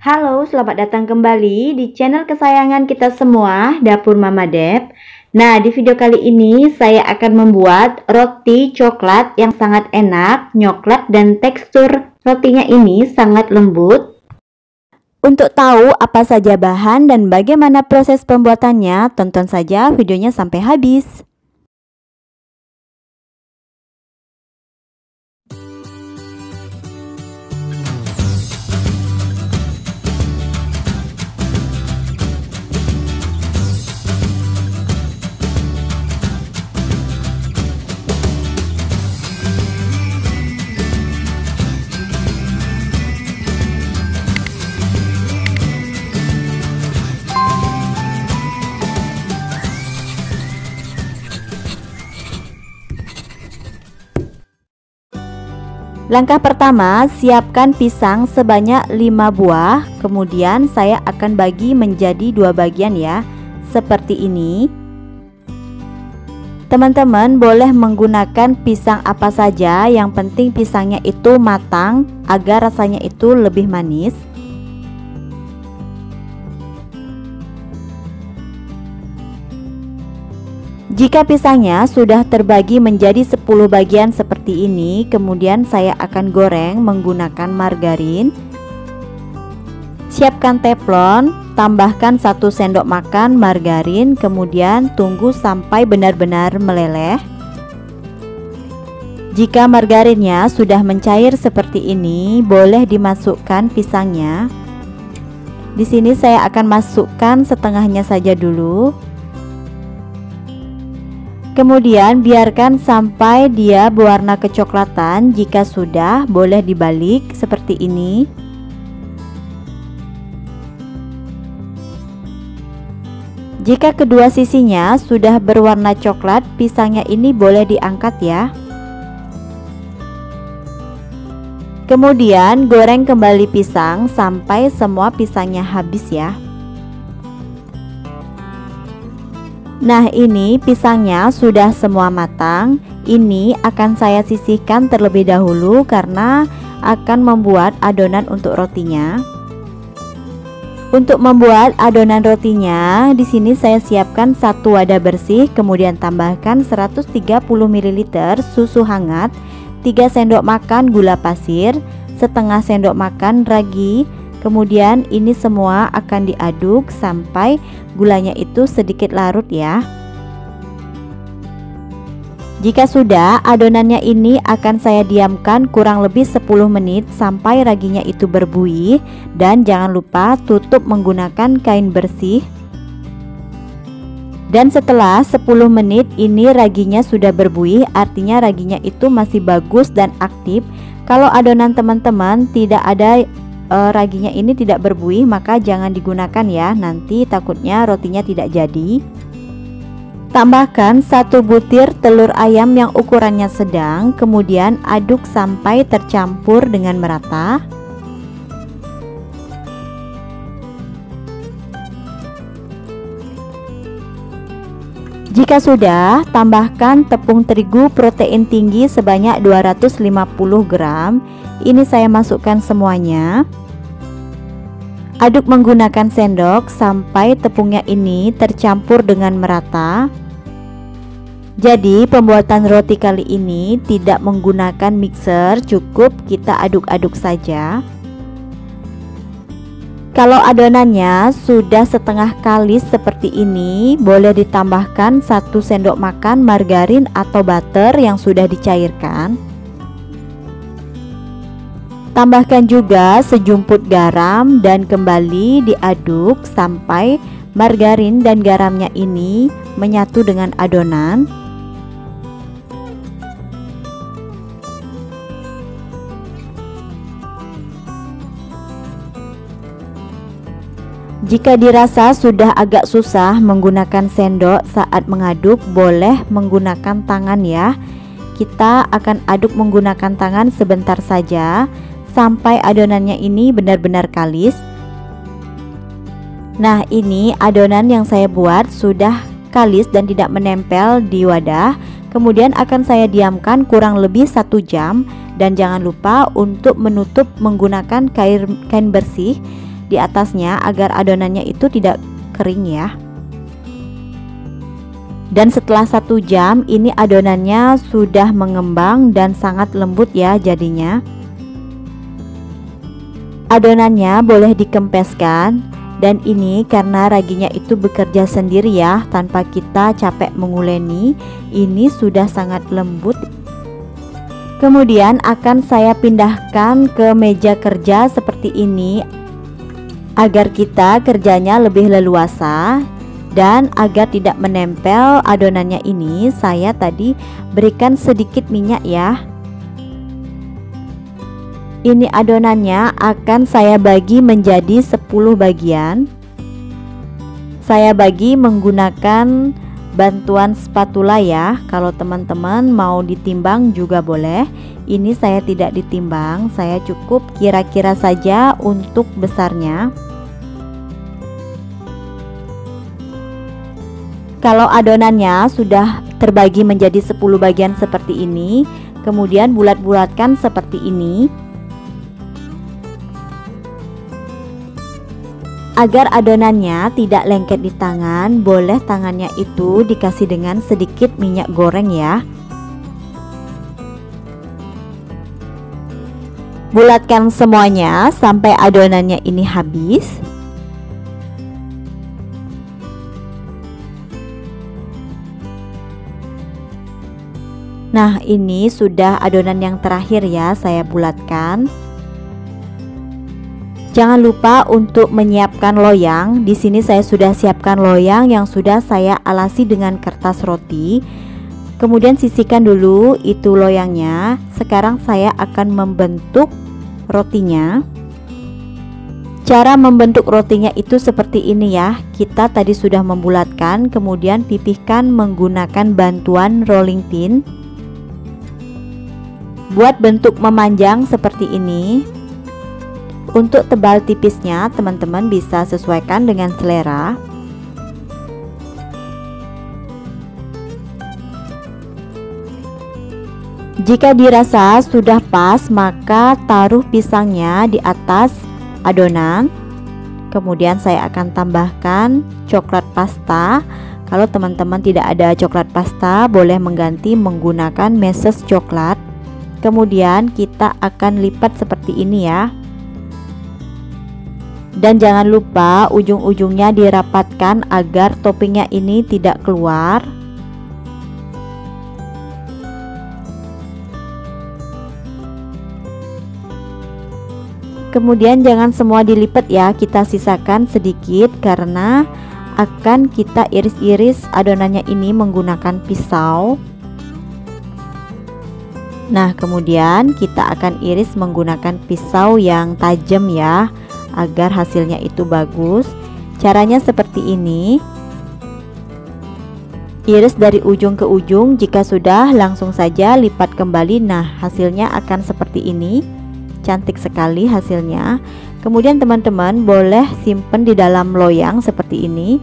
Halo, selamat datang kembali di channel kesayangan kita semua, Dapur Mama Dep. Nah, di video kali ini saya akan membuat roti coklat yang sangat enak, nyoklat, dan tekstur rotinya ini sangat lembut. Untuk tahu apa saja bahan dan bagaimana proses pembuatannya, tonton saja videonya sampai habis. Langkah pertama, siapkan pisang sebanyak 5 buah. Kemudian saya akan bagi menjadi 2 bagian ya, seperti ini. Teman-teman boleh menggunakan pisang apa saja, yang penting pisangnya itu matang agar rasanya itu lebih manis. Jika pisangnya sudah terbagi menjadi 10 bagian seperti ini, kemudian saya akan goreng menggunakan margarin. Siapkan teflon, tambahkan 1 sendok makan margarin, kemudian tunggu sampai benar-benar meleleh. Jika margarinnya sudah mencair seperti ini, boleh dimasukkan pisangnya. Di sini saya akan masukkan setengahnya saja dulu. Kemudian biarkan sampai dia berwarna kecoklatan. Jika sudah, boleh dibalik seperti ini. Jika kedua sisinya sudah berwarna coklat, pisangnya ini boleh diangkat ya. Kemudian goreng kembali pisang sampai semua pisangnya habis ya. Nah, ini pisangnya sudah semua matang. Ini akan saya sisihkan terlebih dahulu karena akan membuat adonan untuk rotinya. Untuk membuat adonan rotinya, di sini saya siapkan 1 wadah bersih, kemudian tambahkan 130 ml susu hangat, 3 sendok makan gula pasir, setengah sendok makan ragi. Kemudian ini semua akan diaduk sampai gulanya itu sedikit larut ya. Jika sudah, adonannya ini akan saya diamkan kurang lebih 10 menit sampai raginya itu berbuih. Dan jangan lupa tutup menggunakan kain bersih. Dan setelah 10 menit ini raginya sudah berbuih, artinya raginya itu masih bagus dan aktif. Kalau adonan teman-teman tidak ada raginya ini tidak berbuih, maka jangan digunakan ya, nanti takutnya rotinya tidak jadi. Tambahkan 1 butir telur ayam yang ukurannya sedang, kemudian aduk sampai tercampur dengan merata. Jika sudah, tambahkan tepung terigu protein tinggi sebanyak 250 gram. Ini saya masukkan semuanya. Aduk menggunakan sendok sampai tepungnya ini tercampur dengan merata. Jadi pembuatan roti kali ini tidak menggunakan mixer, cukup kita aduk-aduk saja. Kalau adonannya sudah setengah kalis seperti ini, boleh ditambahkan 1 sendok makan margarin atau butter yang sudah dicairkan. Tambahkan juga sejumput garam dan kembali diaduk sampai margarin dan garamnya ini menyatu dengan adonan. Jika dirasa sudah agak susah menggunakan sendok saat mengaduk, boleh menggunakan tangan ya. Kita akan aduk menggunakan tangan sebentar saja sampai adonannya ini benar-benar kalis. Nah, ini adonan yang saya buat sudah kalis dan tidak menempel di wadah. Kemudian akan saya diamkan kurang lebih 1 jam. Dan jangan lupa untuk menutup menggunakan kain bersih. di atasnya agar adonannya itu tidak kering ya. Dan setelah 1 jam ini adonannya sudah mengembang dan sangat lembut ya jadinya. Adonannya boleh dikempeskan, dan ini karena raginya itu bekerja sendiri ya, tanpa kita capek menguleni. Ini sudah sangat lembut. Kemudian akan saya pindahkan ke meja kerja seperti ini agar kita kerjanya lebih leluasa. Dan agar tidak menempel adonannya ini, saya tadi berikan sedikit minyak ya. Ini adonannya akan saya bagi menjadi 10 bagian. Saya bagi menggunakan bantuan spatula ya. Kalau teman-teman mau ditimbang juga boleh. Ini saya tidak ditimbang, saya cukup kira-kira saja untuk besarnya. Kalau adonannya sudah terbagi menjadi 10 bagian seperti ini, kemudian bulat-bulatkan seperti ini. Agar adonannya tidak lengket di tangan, boleh tangannya itu dikasih dengan sedikit minyak goreng ya. Bulatkan semuanya sampai adonannya ini habis. Nah, ini sudah adonan yang terakhir ya, saya bulatkan. Jangan lupa untuk menyiapkan loyang. Di sini saya sudah siapkan loyang yang sudah saya alasi dengan kertas roti. Kemudian sisihkan dulu itu loyangnya. Sekarang saya akan membentuk rotinya. Cara membentuk rotinya itu seperti ini ya. Kita tadi sudah membulatkan, kemudian pipihkan menggunakan bantuan rolling pin. Buat bentuk memanjang seperti ini. Untuk tebal tipisnya teman-teman bisa sesuaikan dengan selera. Jika dirasa sudah pas, maka taruh pisangnya di atas adonan. Kemudian saya akan tambahkan coklat pasta. Kalau teman-teman tidak ada coklat pasta, boleh mengganti menggunakan meses coklat. Kemudian kita akan lipat seperti ini ya. Dan jangan lupa ujung-ujungnya dirapatkan agar toppingnya ini tidak keluar. Kemudian jangan semua dilipat ya, kita sisakan sedikit karena akan kita iris-iris adonannya ini menggunakan pisau. Nah, kemudian kita akan iris menggunakan pisau yang tajam ya, agar hasilnya itu bagus. Caranya seperti ini. Iris dari ujung ke ujung, jika sudah langsung saja lipat kembali. Nah, hasilnya akan seperti ini. Cantik sekali hasilnya. Kemudian teman-teman boleh simpan di dalam loyang seperti ini.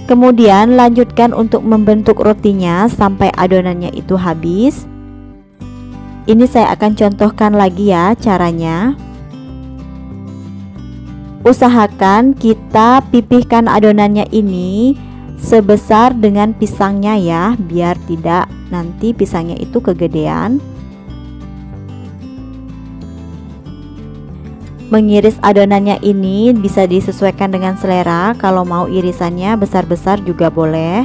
Kemudian lanjutkan untuk membentuk rotinya sampai adonannya itu habis. Ini saya akan contohkan lagi ya caranya. Usahakan kita pipihkan adonannya ini sebesar dengan pisangnya ya, biar tidak nanti pisangnya itu kegedean. Mengiris adonannya ini bisa disesuaikan dengan selera. Kalau mau irisannya besar-besar juga boleh.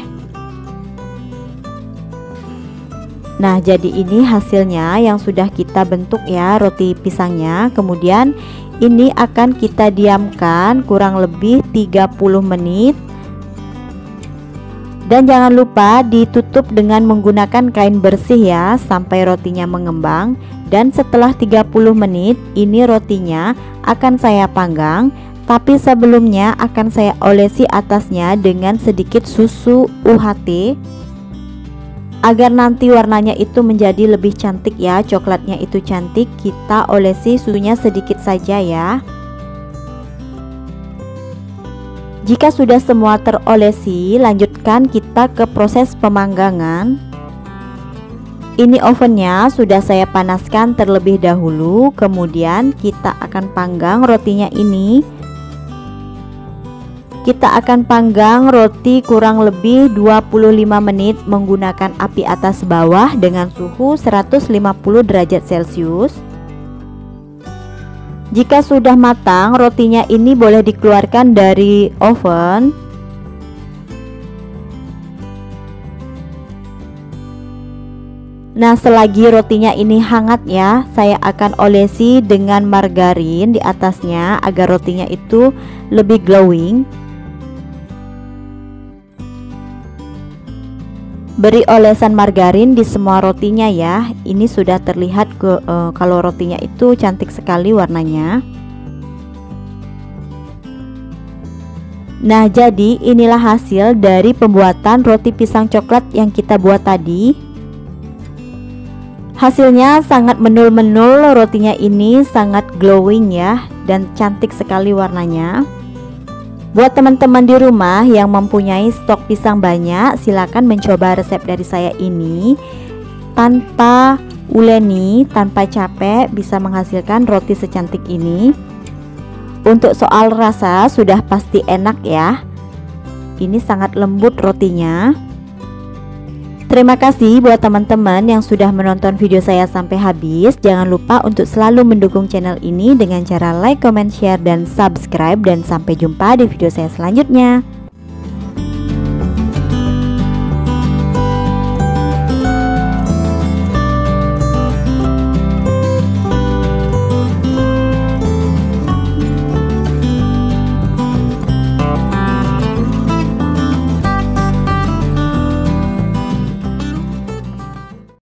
Nah, jadi ini hasilnya yang sudah kita bentuk ya, roti pisangnya. Kemudian ini akan kita diamkan kurang lebih 30 menit. Dan jangan lupa ditutup dengan menggunakan kain bersih ya, sampai rotinya mengembang. Dan setelah 30 menit ini rotinya akan saya panggang, tapi sebelumnya akan saya olesi atasnya dengan sedikit susu UHT agar nanti warnanya itu menjadi lebih cantik ya, coklatnya itu cantik. Kita olesi susunya sedikit saja ya. Jika sudah semua terolesi, lanjutkan kita ke proses pemanggangan. ini ovennya sudah saya panaskan terlebih dahulu. Kemudian kita akan panggang rotinya ini. Kita akan panggang roti kurang lebih 25 menit menggunakan api atas bawah dengan suhu 150 derajat Celcius. Jika sudah matang, rotinya ini boleh dikeluarkan dari oven. Nah, selagi rotinya ini hangat ya, saya akan olesi dengan margarin di atasnya agar rotinya itu lebih glowing. Beri olesan margarin di semua rotinya ya. Ini sudah terlihat kalau rotinya itu cantik sekali warnanya. Nah, jadi inilah hasil dari pembuatan roti pisang coklat yang kita buat tadi. Hasilnya sangat menul-menul, rotinya ini sangat glowing ya, dan cantik sekali warnanya. Buat teman-teman di rumah yang mempunyai stok pisang banyak, silakan mencoba resep dari saya ini. Tanpa uleni, tanpa capek, bisa menghasilkan roti secantik ini. Untuk soal rasa sudah pasti enak ya. Ini sangat lembut rotinya. Terima kasih buat teman-teman yang sudah menonton video saya sampai habis. Jangan lupa untuk selalu mendukung channel ini dengan cara like, comment, share, dan subscribe. Dan sampai jumpa di video saya selanjutnya.